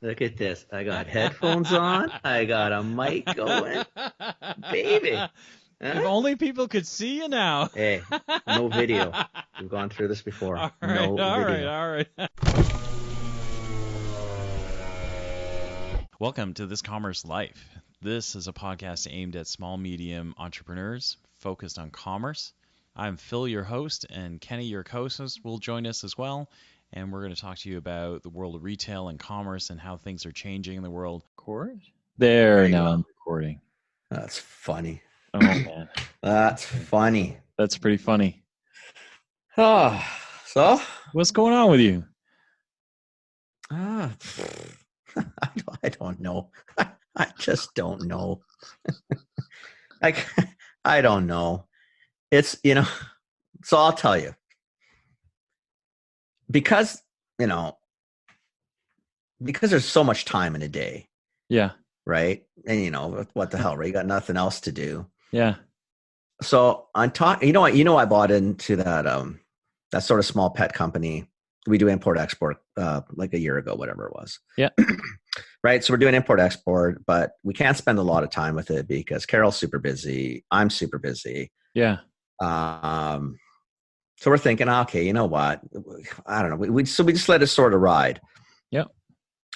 Look at this. I got headphones on. I got a mic going. Baby. If Huh? only people could see you now. Hey, no video. We've gone through this before. All right, No all right, video. all right. Welcome to This Commerce Life. This is a podcast aimed at small, medium entrepreneurs focused on commerce. I'm Phil, your host, and Kenny, your co-host, will join us as well. And we're going to talk to you about the world of retail and commerce and how things are changing in the world. Record? There There, you now go. I'm recording. That's funny. Oh, man. That's funny. That's pretty funny. Oh, so? What's going on with you? I don't know. I just don't know. I don't know. It's, so I'll tell you. Because there's so much time in a day, Yeah. right? And what the hell, right? You got nothing else to do. Yeah. So I'm talking, I bought into that sort of small pet company. We do import export like a year ago, whatever it was. Yeah. Right. So we're doing import export, but we can't spend a lot of time with it because Carol's super busy. I'm super busy. Yeah. So we're thinking, okay, you know what? I don't know. So we just let it sort of ride. Yep.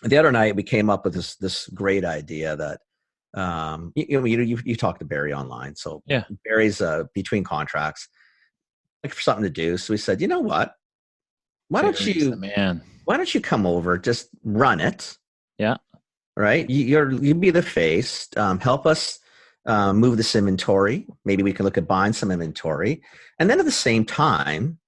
The other night we came up with this great idea that you talk to Barry online. So Yeah. Barry's between contracts, like for something to do. So we said, you know what? Why don't Barry's the man? why don't you come over, just run it? Yeah. Right. You be the face, help us move this inventory. Maybe we can look at buying some inventory. And then at the same time,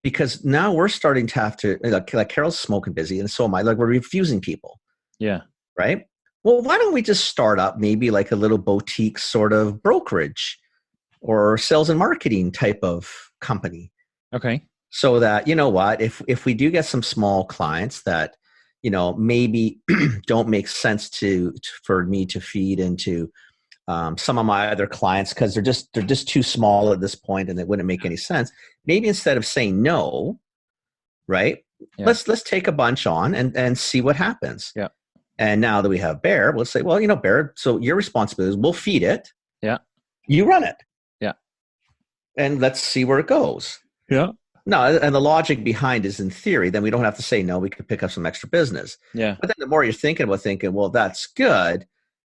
because now we're starting to have to, like Carol's smoking busy and so am I, like we're refusing people. Yeah. Right. Well, why don't we just start up maybe like a little boutique sort of brokerage or sales and marketing type of company? Okay. So that, you know what, if we do get some small clients that, maybe don't make sense for me to feed into some of my other clients because they're just too small at this point and it wouldn't make any sense. Maybe instead of saying no, right? Yeah. Let's take a bunch on and see what happens. Yeah. And now that we have Bear, we'll say, well, Bear, so your responsibility is we'll feed it. Yeah. You run it. Yeah. And let's see where it goes. Yeah. No, and the logic behind is in theory, then we don't have to say no, we could pick up some extra business. Yeah. But then the more you're thinking, well, that's good.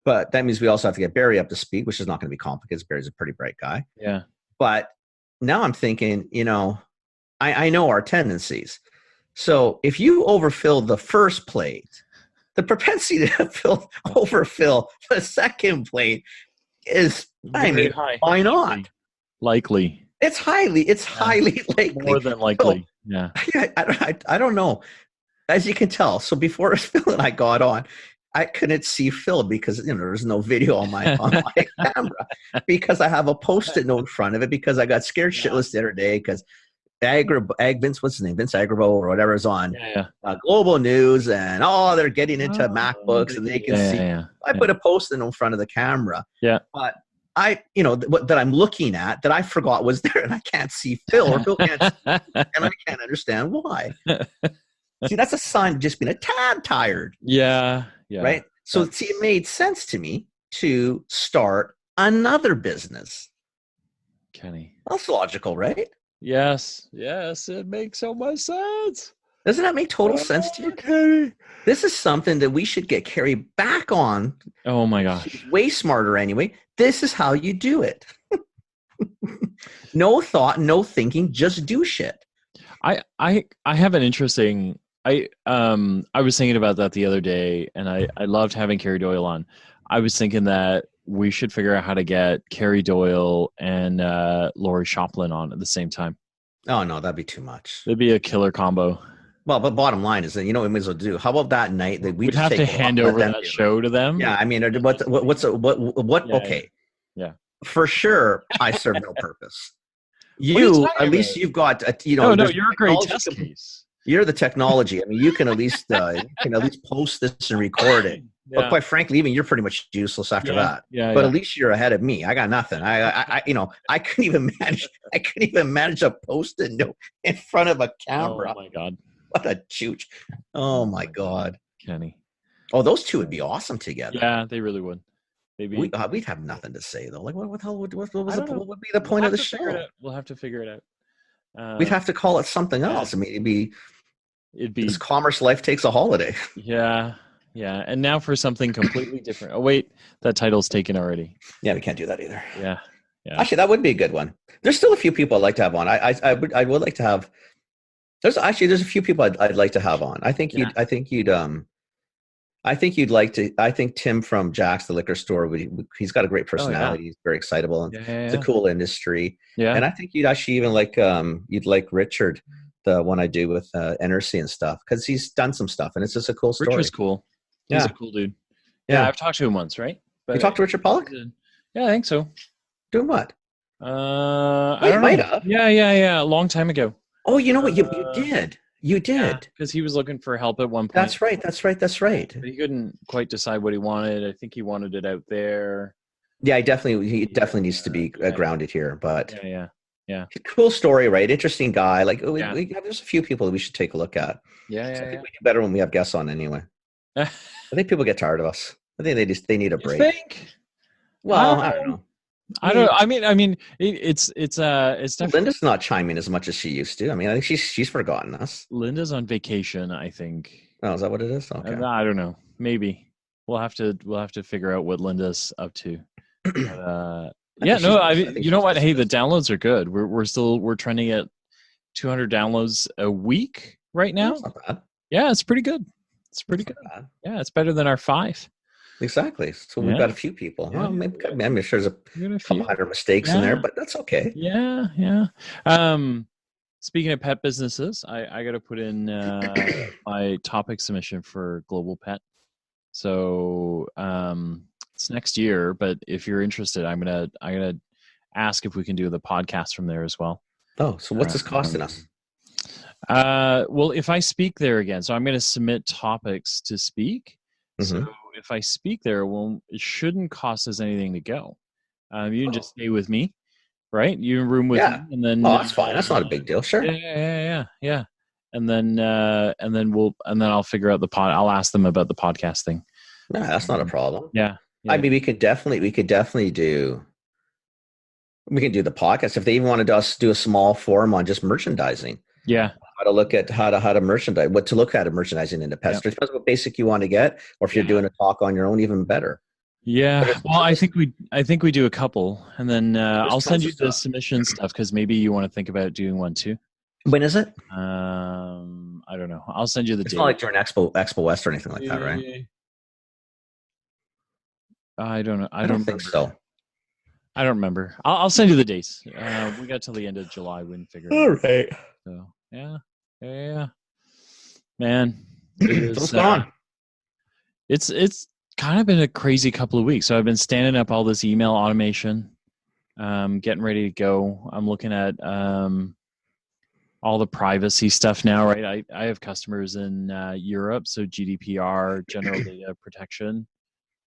But that means we also have to get Barry up to speed, which is not going to be complicated. Barry's a pretty bright guy. Yeah. But now I'm thinking, I know our tendencies. So if you overfill the first plate, the propensity to overfill the second plate is, Very high. why not? Likely. It's highly likely. More than likely. Yeah. I don't know. As you can tell, so before Phil and I got on, I couldn't see Phil because there's no video on my camera because I have a Post-it note in front of it because I got scared shitless the other day because Vince, what's his name? Vince Agrabo or whatever is on Global News and they're getting into MacBooks and they can see. I put a Post-it note in front of the camera. Yeah. But that I'm looking at that I forgot was there and I can't see Phil or Phil can't and I can't understand why. See, that's a sign of just being a tad tired. Yeah. Yeah. Right. So it made sense to me to start another business. Kenny. That's logical, right? Yes. Yes. It makes so much sense. Doesn't that make total sense to you? Kenny. This is something that we should get Carrie back on. Oh my gosh. She's way smarter anyway. This is how you do it. No thought, no thinking, just do shit. I have an interesting I was thinking about that the other day and I loved having Carrie Doyle on. I was thinking that we should figure out how to get Carrie Doyle and Lori Shoplin on at the same time. Oh no, that'd be too much. It'd be a killer combo. Well, but bottom line is that we may as well do. How about that night that we'd have to hand over that show to them? Yeah, I mean, what? Yeah, okay, yeah, for sure. I serve no purpose. You at least you've got No, you're a great test case. You're the technology. I mean, you can at least post this and record it. Yeah. But quite frankly, even you're pretty much useless after that. Yeah. But at least you're ahead of me. I got nothing. I couldn't even manage. I couldn't even manage a Post-it note in front of a camera. Oh my god! What a chooch! Oh my god, Kenny. Oh, those two would be awesome together. Yeah, they really would. Maybe We'd have nothing to say though. Like, what the hell what I don't know. what would be the point of the show? We'll have to figure it out. We'd have to call it something yeah. else. I mean, it'd be this Commerce Life Takes a Holiday. yeah. And now for something completely different. Oh wait, that title's taken already. Yeah, we can't do that either. Yeah. Actually, that would be a good one. There's still a few people I'd like to have on. I would like to have. There's a few people I'd like to have on. I think you'd like to. I think Tim from Jack's the liquor store. He's got a great personality. He's very excitable, and it's a cool industry. Yeah, and I think you'd actually even like you'd like Richard, the one I do with NRC and stuff, because he's done some stuff, and it's just a cool story. Richard's cool. He's a cool dude. Yeah, I've talked to him once, right? But you talked to Richard Pollock? Yeah, I think so. Doing what? I don't know. Yeah, a long time ago. Oh, you know what? You did. You did. Because he was looking for help at one point. That's right. But he couldn't quite decide what he wanted. I think he wanted it out there. Yeah, he definitely needs to be grounded here. But yeah. Cool story, right? Interesting guy. Like, there's a few people that we should take a look at. I think we do better when we have guests on anyway. I think people get tired of us. I think they need a break. You think? Well, I don't know. I mean, it's definitely. Linda's not chiming as much as she used to. I mean, I think she's forgotten us. Linda's on vacation, I think. Oh, is that what it is? Okay. I don't know. Maybe we'll have to figure out what Linda's up to. But, you know what? Hey, the downloads are good. We're trending at 200 downloads a week right now. That's not bad. Yeah, it's pretty good. It's pretty good. Bad. Yeah, it's better than our 5. Exactly. So we've got a few people. Yeah. Well, maybe I'm sure there's a couple hundred mistakes in there, but that's okay. Yeah. Speaking of pet businesses, I got to put in my topic submission for Global Pet. So it's next year, but if you're interested, I'm gonna ask if we can do the podcast from there as well. Oh, so what's this costing us? Well, if I speak there again, so I'm going to submit topics to speak. Mm-hmm. So if I speak there, it shouldn't cost us anything to go. You can just stay with me, right? You in room with me, and then that's fine. That's not a big deal. Sure. Yeah. And then I'll figure out the pod. I'll ask them about the podcast thing. No, that's not a problem. Yeah. I mean, we could definitely do. We can do the podcast if they even wanted us to do a small forum on just merchandising. Yeah. How to look at how to merchandise, what to look at merchandising into pet stores. Depends what basic you want to get, or if you're doing a talk on your own, even better. Yeah. Well, I think we do a couple, and then I'll send you the submission stuff because maybe you want to think about doing one too. When is it? I don't know. I'll send you the date. It's not like during Expo West or anything like that, right? I don't know. I don't think so. I don't remember. I'll send you the dates. We got till the end of July. We didn't figure it out. All right. So yeah. Man, what's going on? It's kind of been a crazy couple of weeks. So I've been standing up all this email automation, getting ready to go. I'm looking at all the privacy stuff now, right? I have customers in Europe, so GDPR, General Data Protection.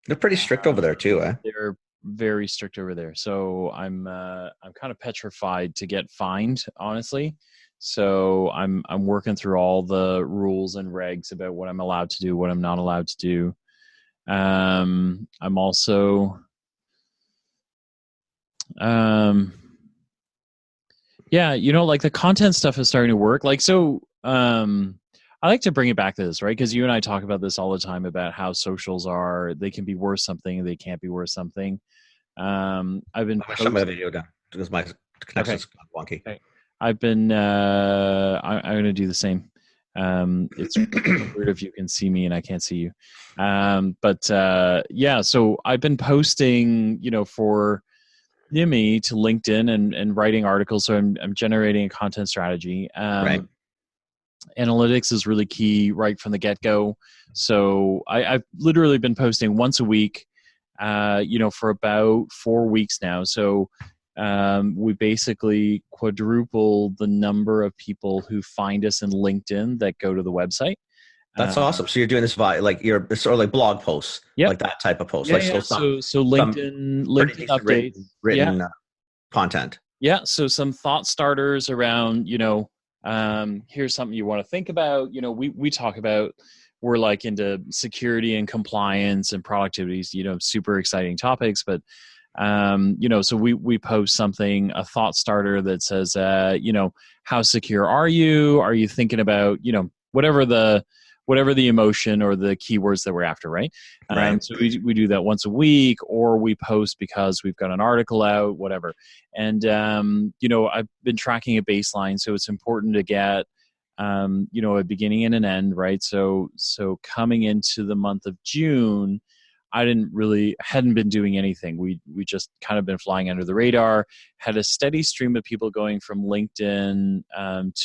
They're pretty strict over there too, eh? They're very strict over there. So I'm kind of petrified to get fined, honestly. So I'm working through all the rules and regs about what I'm allowed to do, what I'm not allowed to do. I'm also like the content stuff is starting to work. Like, so I like to bring it back to this, right? Because you and I talk about this all the time about how socials they can be worth something, they can't be worth something. I've been shut my video down because my connection's wonky. Okay. I've been I'm going to do the same. It's weird if you can see me and I can't see you. So I've been posting, for Nimi to LinkedIn and writing articles. So I'm generating a content strategy. Right. Analytics is really key right from the get-go. So I've literally been posting once a week, for about 4 weeks now. So we basically quadrupled the number of people who find us in LinkedIn that go to the website. That's awesome. So you're doing this via it's sort of like blog posts, like that type of post. So LinkedIn updates, written content. Yeah. So some thought starters around, here's something you want to think about. We talk about we're like into security and compliance and productivity, super exciting topics. But so we post something, a thought starter that says, how secure are you? Are you thinking about, whatever the emotion or the keywords that we're after, right? Right. So we do that once a week, or we post because we've got an article out, whatever. And, I've been tracking a baseline, so it's important to get, a beginning and an end, right? So coming into the month of June, I hadn't been doing anything. We just kind of been flying under the radar, had a steady stream of people going from LinkedIn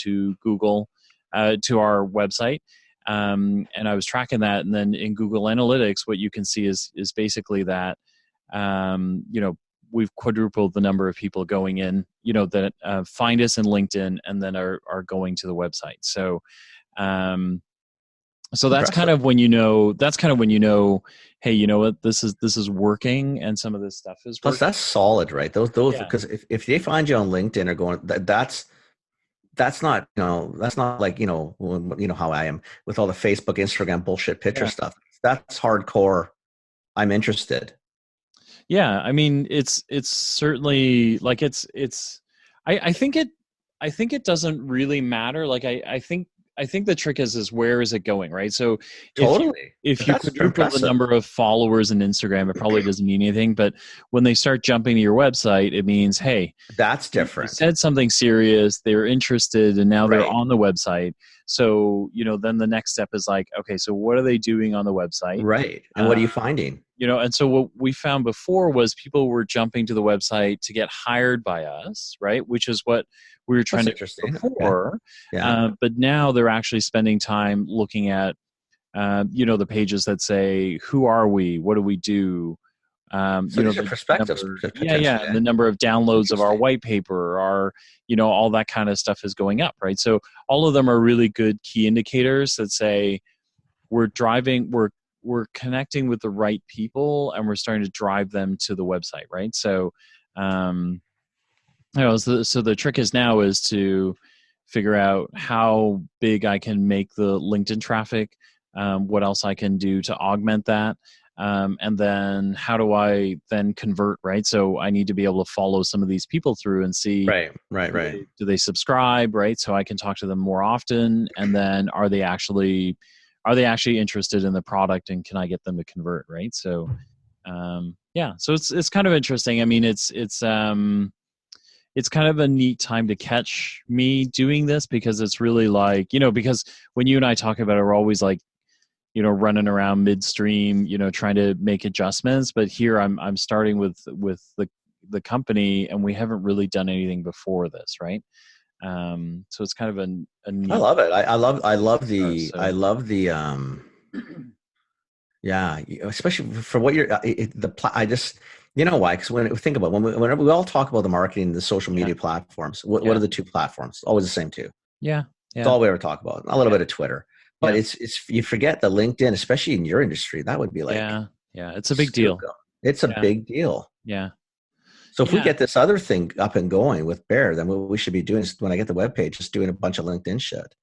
to Google to our website. And I was tracking that. And then in Google Analytics, what you can see is basically that, we've quadrupled the number of people going in, that find us in LinkedIn and then are going to the website. So, so that's kind of when hey, you know what, this is working, and some of this stuff is working. Plus, that's solid, right? Those because if they find you on LinkedIn or going, that's not that's not like how I am with all the Facebook, Instagram bullshit picture stuff. That's hardcore. I'm interested. Yeah, I mean, it's certainly like I think it doesn't really matter. Like I think the trick is where is it going, right? So totally, if you quadruple the number of followers in Instagram, it probably doesn't mean anything. But when they start jumping to your website, it means, hey, that's different. You said something serious, they're interested, and now they're on the website. So then the next step is like, okay, so what are they doing on the website? Right, and what are you finding? And so what we found before was people were jumping to the website to get hired by us, right? Which is what we were trying to do before. Yeah. But now they're actually spending time looking at, the pages that say, who are we? What do we do? These are perspectives. The number of downloads of our white paper, all that kind of stuff is going up, right? So all of them are really good key indicators that say we're connecting with the right people, and we're starting to drive them to the website, right? So, so the trick is to figure out how big I can make the LinkedIn traffic, what else I can do to augment that, and then how do I then convert, right? So I need to be able to follow some of these people through and see, right. Do they subscribe, right? So I can talk to them more often, and then are they actually interested in the product, and can I get them to convert, right? So, so it's kind of interesting. I mean, it's kind of a neat time to catch me doing this, because it's really like, because when you and I talk about it, we're always like, running around midstream, trying to make adjustments. But here I'm starting with the company, and we haven't really done anything before this, right? So it's kind of a neat, I love it. I love the especially for what you're I just why? Because think about whenever we all talk about the marketing, the social media platforms, what are the two platforms? Always the same two. It's all we ever talk about. A little bit of Twitter, but it's you forget the LinkedIn, especially in your industry. That would be like it's a big deal. It's a big deal. Yeah. So if we get this other thing up and going with Bear, then what we should be doing is, when I get the webpage, just doing a bunch of LinkedIn shit.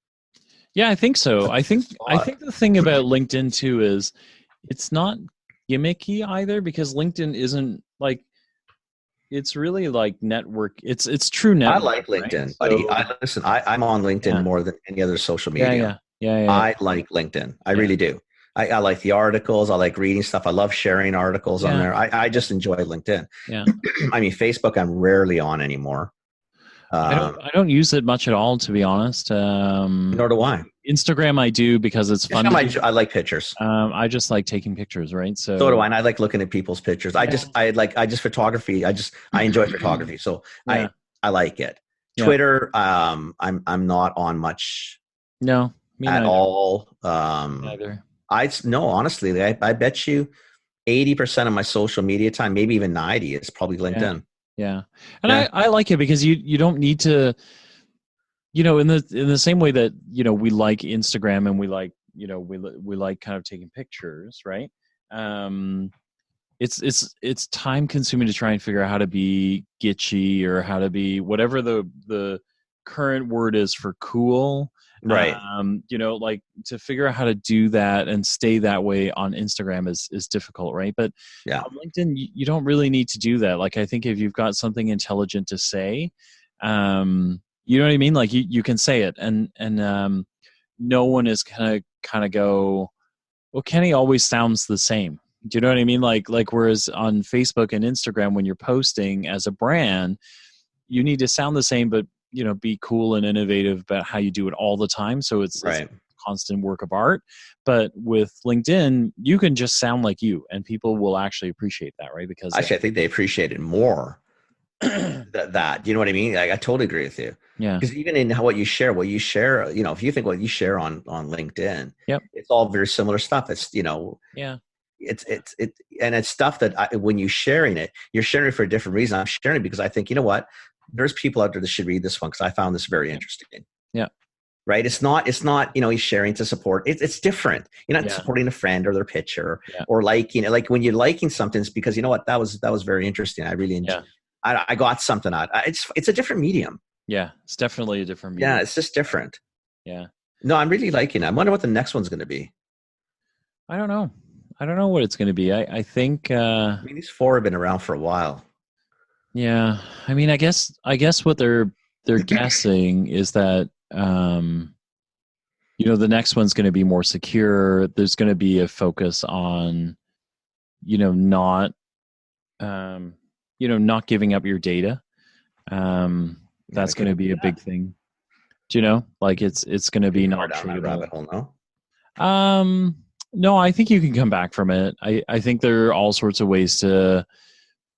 Yeah, I think so. I think the thing about LinkedIn too is it's not gimmicky either, because LinkedIn isn't like, it's really like network. It's true network. I like LinkedIn, buddy. So, I'm on LinkedIn more than any other social media. Yeah. I like LinkedIn. I really do. I like the articles. I like reading stuff. I love sharing articles on there. I just enjoy LinkedIn. Yeah. I mean, Facebook, I'm rarely on anymore. I don't use it much at all, to be honest. Nor do I. Instagram I do because it's fun. I like pictures. I just like taking pictures, right? So do I. And I like looking at people's pictures. I just photography. I enjoy photography. So I like it. Yeah. Twitter, I'm not on much. No, me at neither. all. Neither. Honestly, I bet you 80% of my social media time, maybe even 90, is probably LinkedIn. Yeah. And I like it because you don't need to, in the same way that, we like Instagram and we like, we like kind of taking pictures, right? It's time consuming to try and figure out how to be gitchy, or how to be whatever the current word is for cool. Right. You know, like to figure out how to do that and stay that way on Instagram is difficult, right? But Yeah. on LinkedIn, you don't really need to do that. Like, I think if you've got something intelligent to say, you know what I mean? Like you can say it, and no one is gonna kind of go, well, Kenny always sounds the same. Do you know what I mean? Like whereas on Facebook and Instagram, when you're posting as a brand, you need to sound the same, but you know, be cool and innovative about how you do it all the time. So it's a constant work of art. But with LinkedIn, you can just sound like you, and people will actually appreciate that, right? Because Actually, I think they appreciate it more. that you know what I mean? I totally agree with you. Yeah. Because even in what you share, you know, if you think what you share on LinkedIn, yep, it's all very similar stuff. It's, you know, yeah, and it's stuff that when you're sharing it for a different reason. I'm sharing it because I think, you know what, there's people out there that should read this one because I found this very interesting. Yeah. Right. It's not, you know, he's sharing to support. It's different. You're not supporting a friend or their picture or liking it. Like when you're liking something, it's because, you know what, that was very interesting. I really enjoyed. I got something out. It's a different medium. Yeah, it's definitely a different medium. Yeah, it's just different. Yeah. No, I'm really liking it. I wonder what the next one's going to be. I don't know what it's going to be. I think. I mean, these 4 have been around for a while. Yeah, I mean, I guess what they're guessing is that you know, the next one's going to be more secure. There's going to be a focus on, you know, not giving up your data. That's going to be a big thing. Do you know? Like it's going to be not treatable. Rabbit hole, no? No, I think you can come back from it. I think there are all sorts of ways to,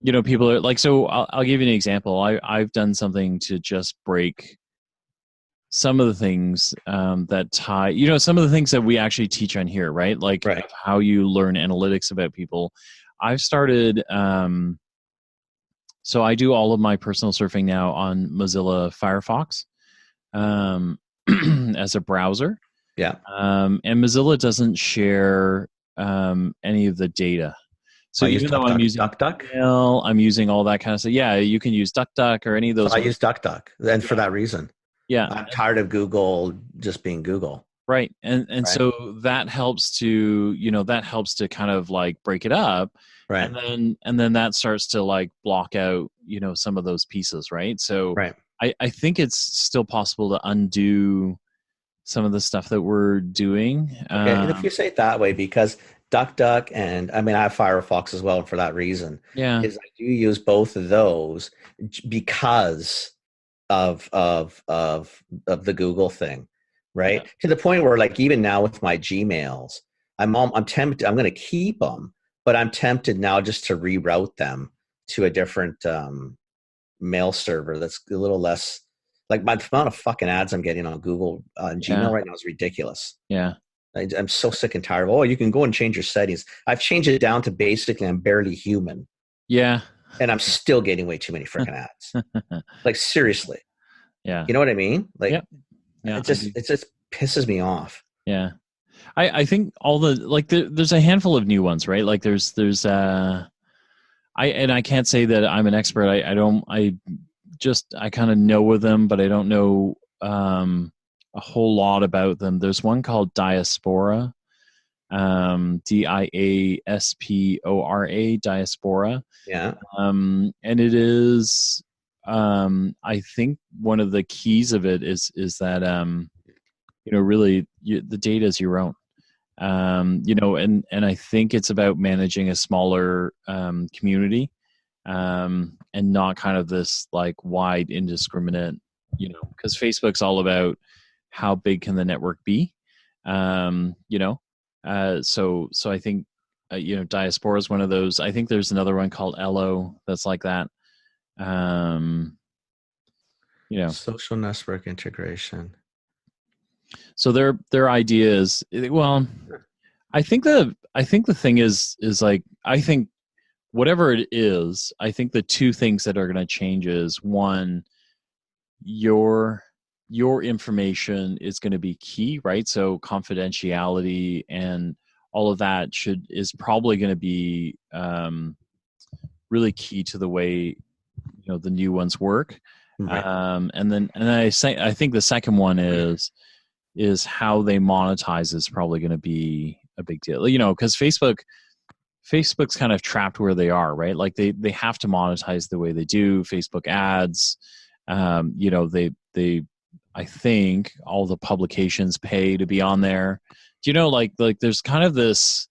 you know, people are like, so I'll give you an example. I've done something to just break some of the things that tie, you know, some of the things that we actually teach on here, right? Like how you learn analytics about people. I've started, so I do all of my personal surfing now on Mozilla Firefox as a browser. Yeah. And Mozilla doesn't share any of the data. So even though I'm using DuckDuck, I'm using all that kind of stuff. Yeah, you can use DuckDuck or any of those. So I use DuckDuck, and for that reason. Yeah, I'm tired of Google just being Google. Right, and so that helps to, you know, kind of like break it up. Right. And then that starts to like block out, you know, some of those pieces, right? So I think it's still possible to undo some of the stuff that we're doing. Okay. And if you say it that way, because DuckDuck and I mean I have Firefox as well, and for that reason, is I do use both of those because of the Google thing, right? To the point where, like, even now with my Gmails, I'm tempted. I'm going to keep them, but I'm tempted now just to reroute them to a different mail server that's a little less. Like, my amount of fucking ads I'm getting on Google Gmail right now is ridiculous. Yeah. I'm so sick and tired of, you can go and change your settings. I've changed it down to basically I'm barely human. Yeah. And I'm still getting way too many freaking ads. Like, seriously. Yeah. You know what I mean? Like, yeah, it just pisses me off. Yeah. I think all the, like, there's a handful of new ones, right? Like there's I can't say that I'm an expert. I kind of know of them, but I don't know a whole lot about them. There's one called Diaspora, Diaspora, Diaspora. Yeah. And it is, I think one of the keys of it is that, you know, really the data is your own. You know, and I think it's about managing a smaller community, and not kind of this like wide indiscriminate, you know, because Facebook's all about how big can the network be, you know, so I think you know, Diaspora is one of those. I think there's another one called Elo that's like that. You know, social network integration. So their idea is, well, I think the thing is like, I think whatever it is, I think the two things that are going to change is, one, your information is going to be key, right? So confidentiality and all of that is probably going to be really key to the way, you know, the new ones work. Right. And I think the second one is is how they monetize is probably going to be a big deal. Because Facebook's kind of trapped where they are, right? Like they have to monetize the way they do. Facebook ads, they I think all the publications pay to be on there. Do you know, like there's kind of this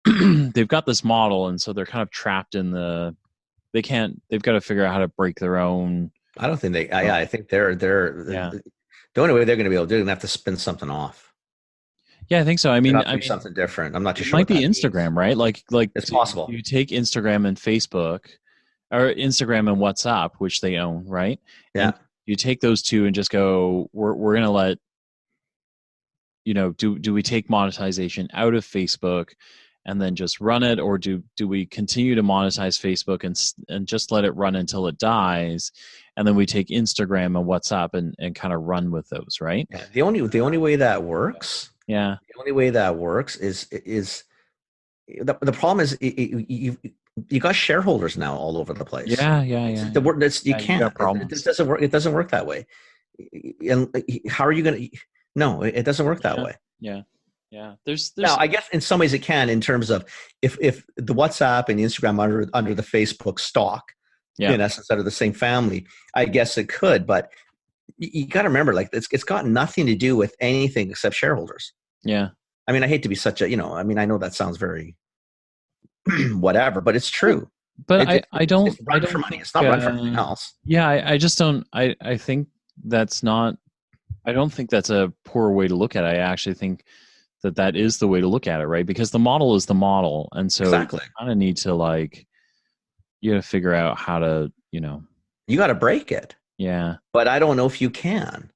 they've got this model, and so they're kind of trapped in they've got to figure out how to break their own. I don't think I think they're the only way they're going to be able to do it is they have to spin something off. Yeah, I think so. I mean something different. I'm not too it sure. Might be Instagram, means. Right? Like it's possible. You take Instagram and Facebook, or Instagram and WhatsApp, which they own, right? Yeah. And you take those two and just go, we're going to let, do we take monetization out of Facebook and then just run it, or do we continue to monetize Facebook and just let it run until it dies, and then we take Instagram and WhatsApp and kind of run with those, right? Yeah. The only way that works. Yeah. The only way that works is the problem is you got shareholders now all over the place. Yeah. The word you can't. It doesn't work. It doesn't work that way. And how are you going to? No, it doesn't work that way. Yeah. There's now, I guess in some ways it can, in terms of if the WhatsApp and the Instagram under the Facebook stock, in essence, out of the same family, I guess it could. But you got to remember, like it's got nothing to do with anything except shareholders. Yeah. I mean, I hate to be such a, I mean, I know that sounds very whatever, but it's true. But I don't. It's run for money. It's not run for anything else. Yeah, I just don't. I think that's not. I don't think that's a poor way to look at it. I actually think that is the way to look at it, right? Because the model is the model, and so exactly. You kind of need to you got to figure out how to, You got to break it. Yeah. But I don't know if you can.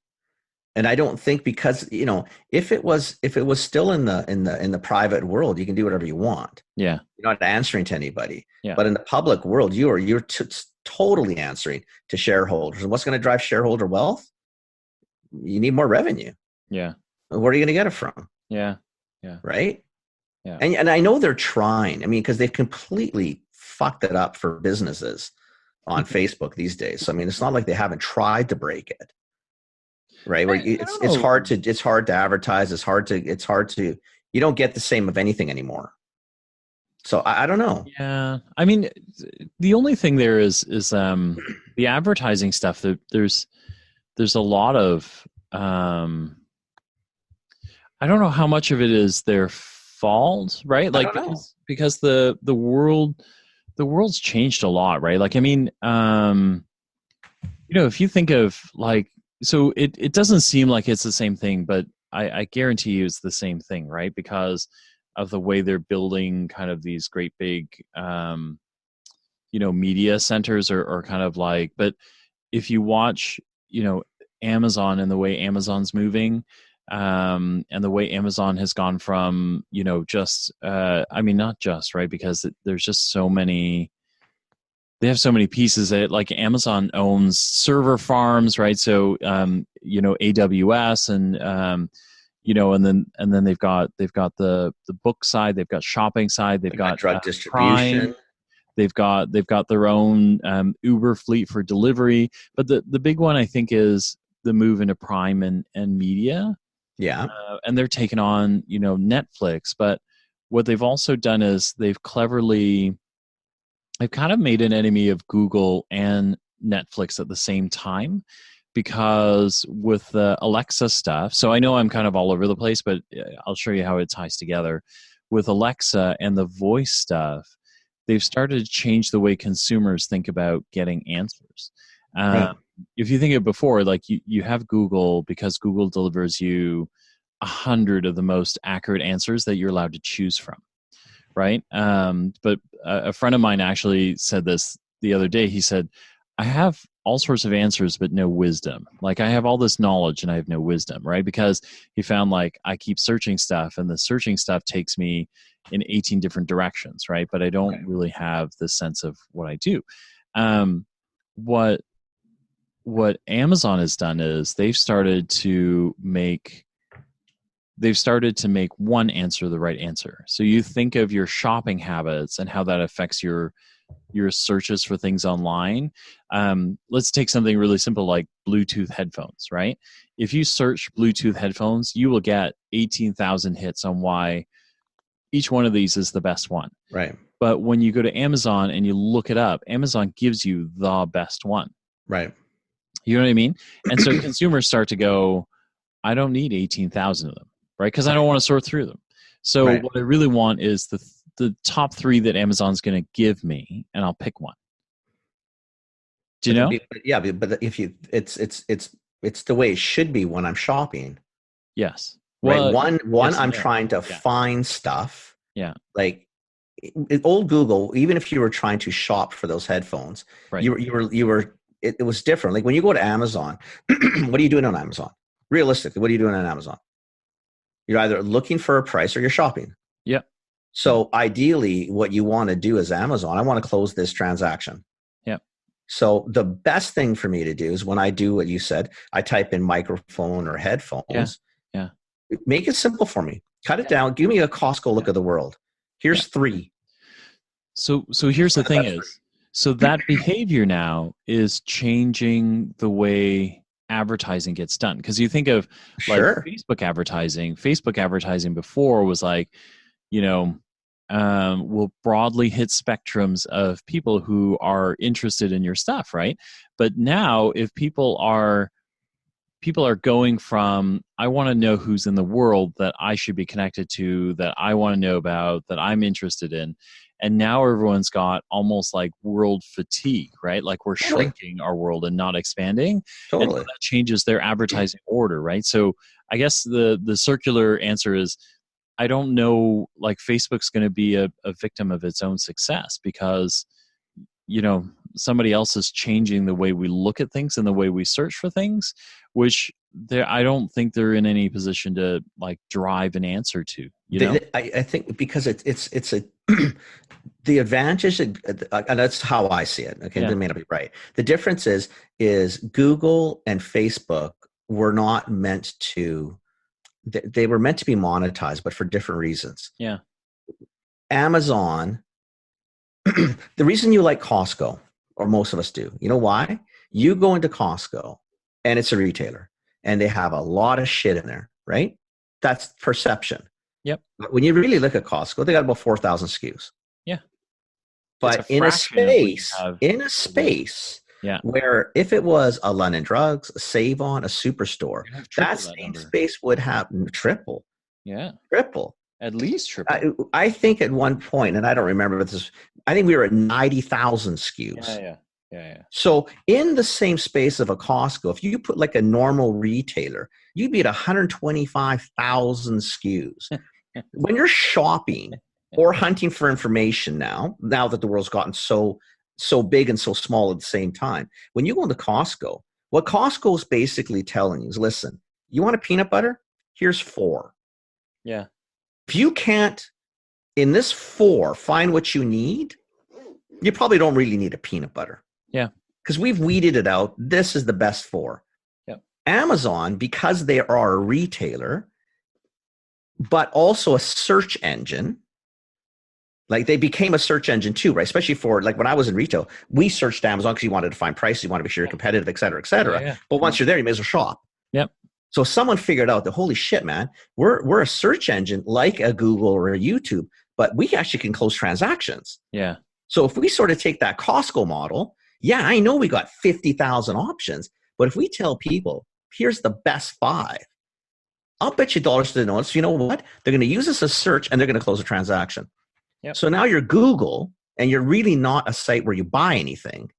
And I don't think, because, if it was still in the private world, you can do whatever you want. Yeah. You're not answering to anybody. Yeah. But in the public world, you're totally answering to shareholders. And what's going to drive shareholder wealth? You need more revenue. Yeah. Where are you going to get it from? Yeah. Right? Yeah. And I know they're trying. I mean, because they've completely fucked it up for businesses on Facebook these days. So, I mean, it's not like they haven't tried to break it. Right? Where it's hard to advertise. It's hard to you don't get the same of anything anymore. So I don't know. Yeah. I mean, the only thing there is the advertising stuff. There's a lot of I don't know how much of it is their fault, right? Like because the world's changed a lot, right? Like, I mean, if you think of so it doesn't seem like it's the same thing, but I guarantee you it's the same thing, right? Because of the way they're building kind of these great big, media centers or kind of but if you watch, Amazon and the way Amazon's moving, and the way Amazon has gone from, just, not just, right? Because there's just so many, they have so many pieces that Amazon owns server farms, right? So, AWS and, and then they've got the book side, they've got shopping side, they've got drug distribution. Prime. They've got their own Uber fleet for delivery. But the big one, I think, is the move into Prime and media. Yeah. And they're taking on, Netflix. But what they've also done is they've kind of made an enemy of Google and Netflix at the same time, because with the Alexa stuff, so I know I'm kind of all over the place, but I'll show you how it ties together. With Alexa and the voice stuff, they've started to change the way consumers think about getting answers. Right. If you think of it before, you have Google, because Google delivers you 100 of the most accurate answers that you're allowed to choose from, right? But a friend of mine actually said this the other day. He said, I have all sorts of answers, but no wisdom. I have all this knowledge and I have no wisdom, right? Because he found I keep searching stuff, and the searching stuff takes me in 18 different directions, right? But I don't really have the sense of what I do. What Amazon has done is they've started to make one answer the right answer. So you think of your shopping habits and how that affects your your searches for things online. Let's take something really simple like Bluetooth headphones, right? If you search Bluetooth headphones, you will get 18,000 hits on why each one of these is the best one. Right. But when you go to Amazon and you look it up, Amazon gives you the best one. Right. You know what I mean? And so consumers start to go, I don't need 18,000 of them, right? Because I don't want to sort through them. So Right. what I really want is the top 3 that Amazon's going to give me, and I'll pick one. Do you know? Yeah, but if you, it's the way it should be when I'm shopping. Yes. Right. One, yes, I'm yeah. trying to find stuff. Yeah. Like old Google, even if you were trying to shop for those headphones, Right. it was different. Like when you go to Amazon, what are you doing on Amazon? Realistically, what are you doing on Amazon? You're either looking for a price or you're shopping. Yep. So ideally, what you want to do as Amazon, I want to close this transaction. Yep. So the best thing for me to do is when I do what you said, I type in microphone or headphones. Yeah. Make it simple for me. Cut it down. Give me a Costco look of the world. Here's 3. So here's the thing is, so that behavior now is changing the way advertising gets done. Because you think of like Sure. Facebook advertising. Facebook advertising before was like, will broadly hit spectrums of people who are interested in your stuff, right? But now if people are going from, I want to know who's in the world that I should be connected to, that I want to know about, that I'm interested in. And now everyone's got almost like world fatigue, right? Like we're shrinking our world and not expanding. Totally. And that changes their advertising order, right? So I guess the circular answer is, I don't know, like Facebook's going to be a victim of its own success because, somebody else is changing the way we look at things and the way we search for things, which I don't think they're in any position to like drive an answer to. I think because it's a the advantage, and that's how I see it. Okay, It may not be right. The difference is Google and Facebook were not meant to. They were meant to be monetized, but for different reasons. Yeah. Amazon, the reason you like Costco, or most of us do, you know why? You go into Costco and it's a retailer and they have a lot of shit in there, right? That's perception. Yep. But when you really look at Costco, they got about 4,000 SKUs. Yeah. But in a space yeah. where if it was a London Drugs, a Save-On, a Superstore, that same space would have triple. Yeah. Triple. At least triple. I think at one point, and I don't remember if this, I think we were at 90,000 SKUs. Yeah. So in the same space of a Costco, if you put like a normal retailer, you'd be at 125,000 SKUs. When you're shopping or hunting for information now that the world's gotten so big and so small at the same time, when you go into Costco, what Costco is basically telling you is, listen, you want a peanut butter? Here's 4. Yeah. If you can't, in this 4, find what you need, you probably don't really need a peanut butter. Yeah. Because we've weeded it out. This is the best 4. Yep. Amazon, because they are a retailer, but also a search engine, like they became a search engine too, right? Especially for, like when I was in retail, we searched Amazon because you wanted to find prices, you want to be sure you're competitive, et cetera, et cetera. Yeah. But once you're there, you may as well shop. Yep. So someone figured out that, holy shit, man, we're a search engine like a Google or a YouTube, but we actually can close transactions. Yeah. So if we sort of take that Costco model, yeah, I know we got 50,000 options, but if we tell people, here's the best 5, I'll bet you dollars to the notice, you know what? They're going to use this as search and they're going to close a transaction. Yep. So now you're Google and you're really not a site where you buy anything.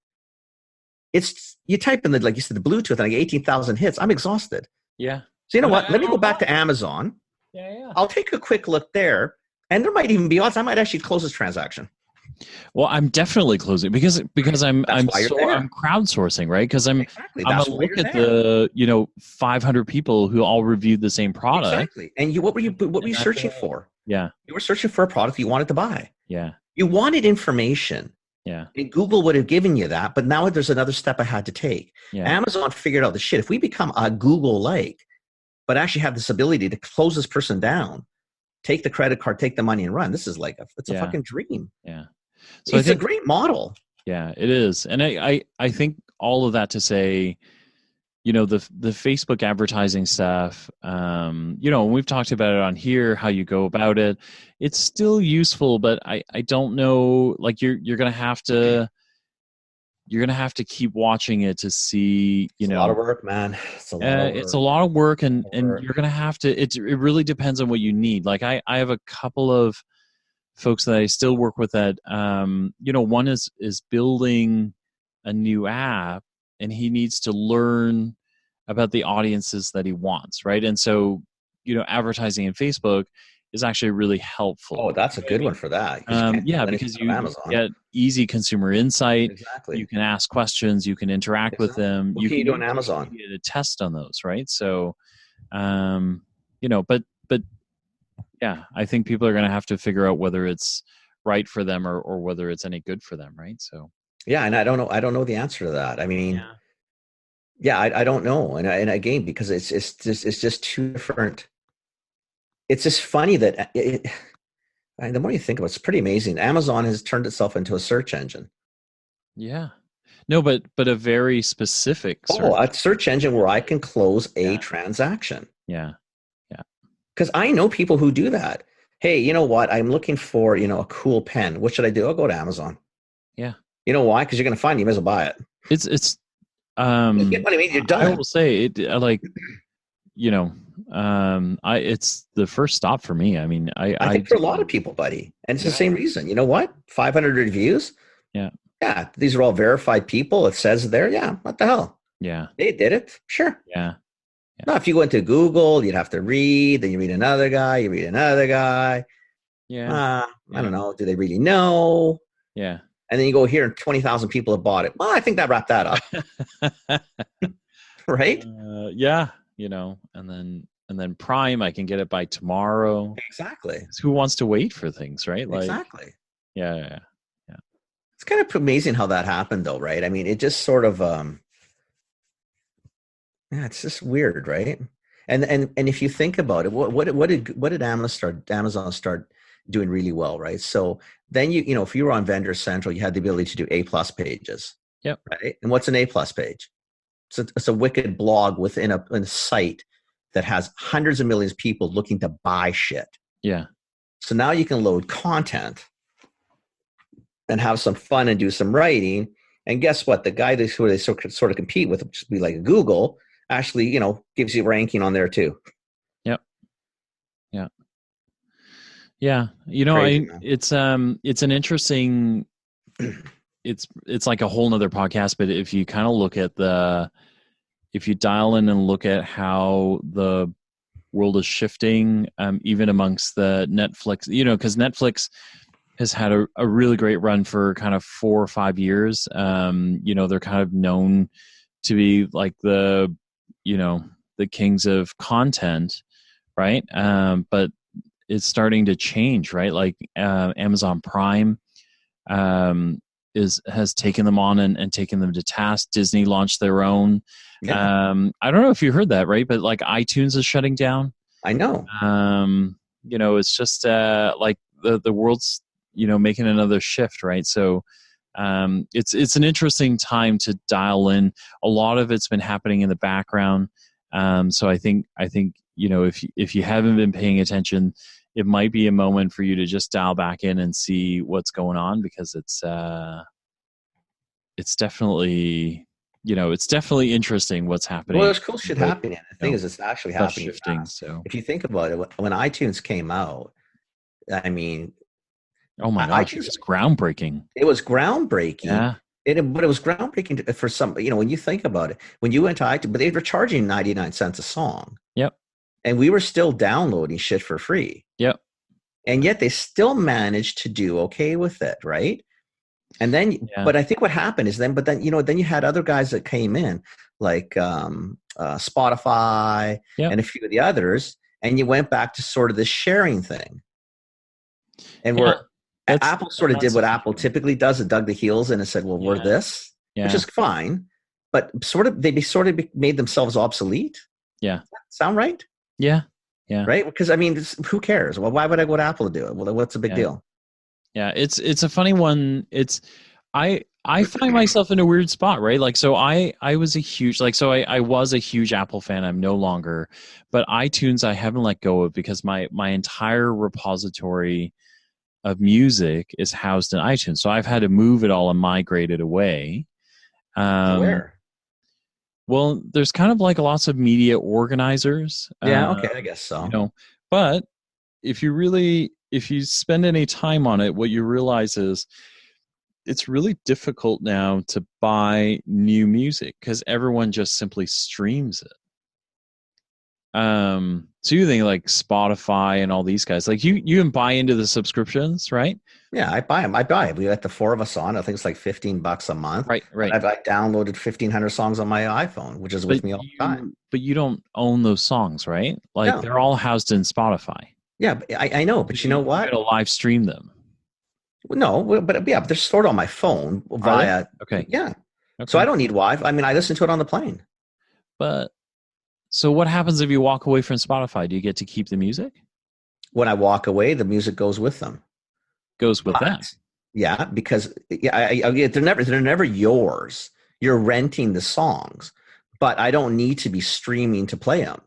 It's, you type in like you said, the Bluetooth and I get 18,000 hits. I'm exhausted. Yeah. So you know what? Let me go back to Amazon. Yeah. I'll take a quick look there, and there might even be odds I might actually close this transaction. Well, I'm definitely closing because I'm crowdsourcing, right? Because I'm gonna look at the 500 people who all reviewed the same product. Exactly. And what were you searching for? Yeah. You were searching for a product you wanted to buy. Yeah. You wanted information. Yeah. And Google would have given you that, but now there's another step I had to take. Yeah. Amazon figured out the shit. If we become a Google-like, but actually have this ability to close this person down, take the credit card, take the money and run, this is like it's a fucking dream. Yeah. So It's I think a great model. yeah, it is. And I think all of that to say, the Facebook advertising stuff, we've talked about it on here, how you go about it. It's still useful, but I don't know, like you're gonna have to keep watching it to see, It's a lot of work, man. It's a lot of work. it's a lot of work, and Work. you're gonna have to. It really depends on what you need. Like I have a couple of folks that I still work with that, one is building a new app, and he needs to learn about the audiences that he wants, right? And so, advertising in Facebook is actually really helpful. Oh, that's a good one for that. Because you get easy consumer insight. Exactly. You can ask questions. You can interact with them. What can you do on Amazon? You get a test on those, right? So, but yeah, I think people are going to have to figure out whether it's right for them or whether it's any good for them, right? So yeah, and I don't know the answer to that. I mean, I don't know, and again, because it's just too different. It's just funny that the more you think about it, it's pretty amazing. Amazon has turned itself into a search engine. Yeah. No, but a very specific a search engine where I can close a transaction. Yeah. Because I know people who do that. Hey, you know what? I'm looking for, a cool pen. What should I do? I'll go to Amazon. Yeah. You know why? Because you're going to find it. You may as well buy it. It's you get what I mean? You're done. I will say it it's the first stop for me. I mean, I think for a lot of people, buddy. And it's the same reason. You know what? 500 reviews. Yeah. Yeah. These are all verified people. It says there. Yeah. What the hell? Yeah. They did it. Sure. Yeah. No, if you go into Google, you'd have to read, then you read another guy, you read another guy. Yeah. I don't know. Do they really know? Yeah. And then you go here and 20,000 people have bought it. Well, I think that wrapped that up. Right? Yeah. And then Prime, I can get it by tomorrow. Exactly. Who wants to wait for things, right? Like, exactly. Yeah. It's kind of amazing how that happened, though, right? I mean, it just sort of, it's just weird, right? And if you think about it, what did Amazon start doing really well, right? So then if you were on Vendor Central, you had the ability to do A+ pages. Yep. Right. And what's an A+ page? It's a wicked blog within a site that has hundreds of millions of people looking to buy shit. Yeah. So now you can load content and have some fun and do some writing. And guess what? The guy who they sort of compete with, which would be like Google, actually, gives you ranking on there too. Yep. Yeah. Crazy, it's an interesting, it's like a whole nother podcast, but if you kind of look at if you dial in and look at how the world is shifting, even amongst the Netflix, because Netflix has had a really great run for kind of 4 or 5 years. They're kind of known to be like the kings of content, right? But it's starting to change, right? Like Amazon Prime has taken them on and taken them to task. Disney launched their own. Yeah. I don't know if you heard that, right? But like iTunes is shutting down. I know. It's just like the world's making another shift, right? So it's an interesting time to dial in. A lot of it's been happening in the background. So I think if you haven't been paying attention, it might be a moment for you to just dial back in and see what's going on, because it's definitely interesting what's happening. Well, there's cool shit happening. The thing is, it's actually happening shifting. fast. So if you think about it, when iTunes came out, I mean, oh my gosh, it was groundbreaking. It was groundbreaking. Yeah. But it was groundbreaking for some, when you think about it, when you went to iTunes, but they were charging 99 cents a song. Yep. And we were still downloading shit for free. Yep. And yet they still managed to do okay with it, right? And then, but I think what happened is then you had other guys that came in, like Spotify and a few of the others, and you went back to sort of this sharing thing. And where Apple sort of did what Apple typically does, it dug the heels in and said, well, we're this, which is fine, but they made themselves obsolete. Yeah. Does that sound right? Yeah. Yeah. Right? Because I mean, who cares? Well, why would I go to Apple to do it? Well, what's the big deal? Yeah, it's a funny one. I find myself in a weird spot, right? Like, so I was a huge, like, so I was a huge Apple fan. I'm no longer, but iTunes I haven't let go of because my entire repository of music is housed in iTunes. So I've had to move it all and migrate it away. Um, Where? well, there's kind of like lots of media organizers, Yeah, okay, I guess you so. know, but if you spend any time on it, what you realize is it's really difficult now to buy new music because everyone just simply streams it. So you think like Spotify and all these guys, like you can buy into the subscriptions, right? Yeah, I buy them. I buy it. We got the four of us on. I think it's like $15 a month. Right, And right. I've like downloaded 1,500 songs on my iPhone, which is with me all the time. But you don't own those songs, right? Like No, they're all housed in Spotify. yeah, but I know, but you know You got what? to live stream them. No, but yeah, but they're stored on my phone Are they? via, Okay. yeah. So I Okay. don't need Wi-Fi. I mean, I listen to it on the plane. But so what happens if you walk away from Spotify? Do you get to keep the music? When I walk away, the music goes with them. Goes with them. But yeah, because yeah, they're never yours. You're renting the songs, but I don't need to be streaming to play them,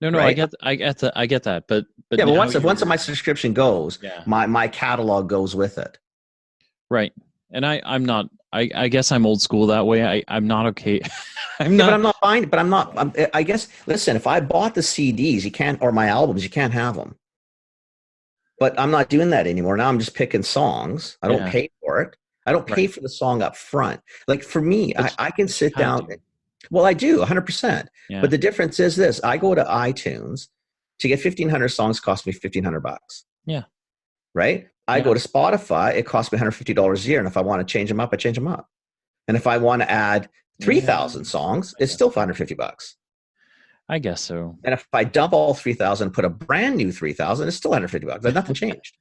No, no, right? I get that. But Yeah, but now once you're my subscription goes, yeah. my catalog goes with it. Right. And I'm not I guess I'm old school that way. I'm not okay. I'm Yeah, but not I'm not buying. But I'm not. I guess. Listen, if I bought the CDs, you can't, or my albums, you can't have them. But I'm not doing that anymore. Now I'm just picking songs. I don't yeah, pay for it. I don't pay right. for the song up front. Like for me, But I can but you sit kind of down. do. Well, I do 100%. Yeah. But the difference is this: I go to iTunes to get 1,500 songs. Cost me $1,500. Yeah. Right? I Yeah. go to Spotify. It costs me $150 a year, and if I want to change them up, I change them up. And if I want to add Yeah. 3,000 songs, I it's guess still $550. I guess so. And if I dump all 3,000 and put a brand new 3,000, it's still $150. Nothing changed.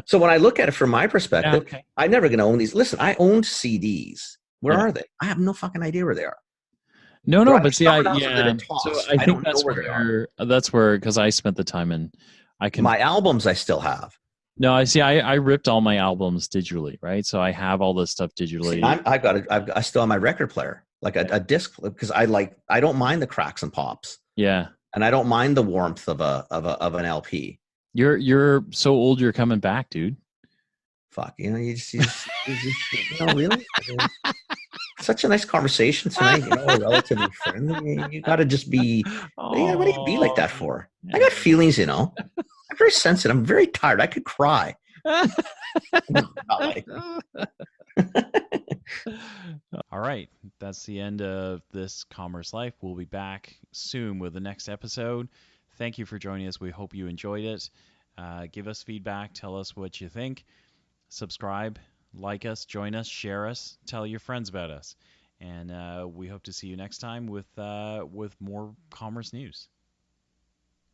So when I look at it from my Yeah, perspective, okay. I'm never going to own these. Listen, I owned CDs. Where Yeah. are they? I have no fucking idea where they are. No, They're no, either but see, somewhere else or they're yeah. So tossed. I I think don't know where they are. that's where because I spent the time and I can My albums I still have. no, I see. I ripped all my albums digitally, right? So I have all this stuff digitally. See, I still have my record player, like a disc, because I don't mind the cracks and pops, Yeah, and I don't mind the warmth of an LP. you're so old. You're coming back, dude. Fuck, really. Such a nice conversation tonight. We're relatively friendly. You got to just be. What do you be like that for? I got feelings. I'm very sensitive. I'm very tired. I could cry. Not like. All right, that's the end of this Commerce Life. We'll be back soon with the next episode. Thank you for joining us. We hope you enjoyed it. Give us feedback. Tell us what you think. Subscribe, like us, join us, share us, tell your friends about us. And we hope to see you next time with more commerce news.